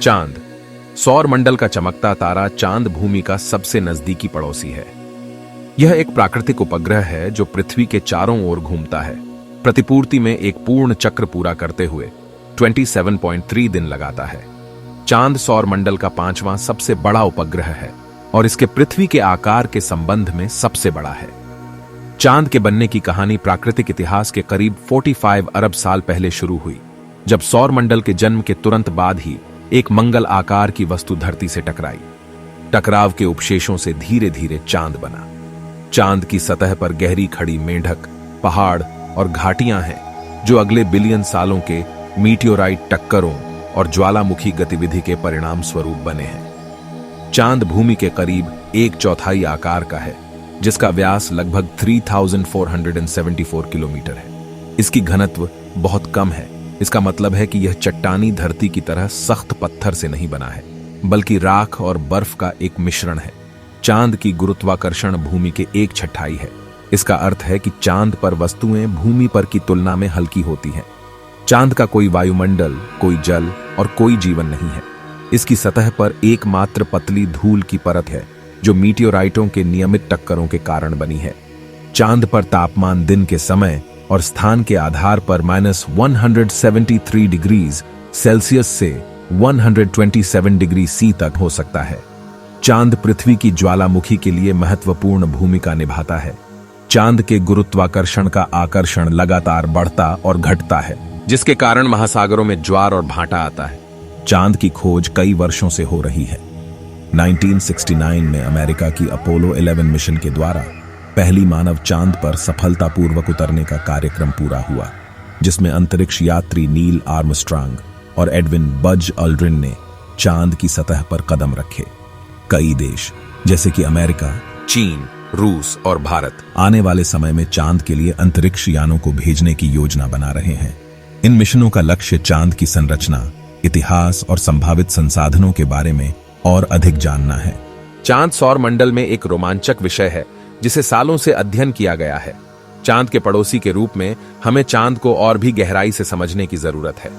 चांद, सौर मंडल का चमकता तारा चांद भूमि का सबसे नजदीकी पड़ोसी है। यह एक प्राकृतिक उपग्रह है जो पृथ्वी के चारों ओर घूमता है। प्रतिपूर्ति में एक पूर्ण चक्र पूरा करते हुए 27.3 दिन लगाता है। चांद सौर मंडल का 5वां सबसे बड़ा उपग्रह है और इसके पृथ्वी के आकार के संबंध में सबसे बड़ा है। चांद के बनने की कहानी प्राकृतिक इतिहास के करीब 45 अरब साल पहले शुरू हुई, जब सौर मंडल के जन्म के तुरंत बाद ही एक मंगल आकार की वस्तु धरती से टकराई। टकराव के उपशेषों से धीरे धीरे चांद बना। चांद की सतह पर गहरी खड़ी मेंढक, पहाड़ और घाटियां हैं जो अगले बिलियन सालों के मीटियोराइट टक्करों और ज्वालामुखी गतिविधि के परिणाम स्वरूप बने हैं। चांद भूमि के करीब 1/4 आकार का है, जिसका व्यास लगभग 3474 किलोमीटर है। इसकी घनत्व बहुत कम है। इसका मतलब है कि यह चट्टानी धरती की तरह सख्त पत्थर से नहीं बना है, बल्कि राख और बर्फ का एक मिश्रण है। चांद की गुरुत्वाकर्षण भूमि के 1/6 है। इसका अर्थ है कि चांद पर वस्तुएं भूमि पर की तुलना में हल्की होती हैं। चांद का कोई वायुमंडल, कोई जल और कोई जीवन नहीं है। इसकी सतह पर एकमात्र पतली धूल की परत है जो मीटियोराइटों के नियमित टक्करों के कारण बनी है। चांद पर तापमान दिन के समय और स्थान के आधार पर -173 डिग्री सेल्सियस से 127 डिग्री सी तक हो सकता है। चांद पृथ्वी की ज्वालामुखी के लिए महत्वपूर्ण भूमिका निभाता है। चांद के गुरुत्वाकर्षण का आकर्षण लगातार बढ़ता और घटता है, जिसके कारण महासागरों में ज्वार और भाटा आता है। चांद की खोज कई वर्षों से हो रही है। 1969 में अमेरिका की अपोलो 11 मिशन के द्वारा पहली मानव चांद पर सफलतापूर्वक उतरने का कार्यक्रम पूरा हुआ, जिसमें अंतरिक्ष यात्री नील आर्मस्ट्रांग और एडविन बज अल्ड्रिन ने चांद की सतह पर कदम रखे। कई देश जैसे कि अमेरिका, चीन, रूस और भारत आने वाले समय में चांद के लिए अंतरिक्ष यानों को भेजने की योजना बना रहे हैं। इन मिशनों का लक्ष्य चांद की संरचना, इतिहास और संभावित संसाधनों के बारे में और अधिक जानना है। चांद सौर मंडल में एक रोमांचक विषय है जिसे सालों से अध्ययन किया गया है। चांद के पड़ोसी के रूप में हमें चांद को और भी गहराई से समझने की जरूरत है।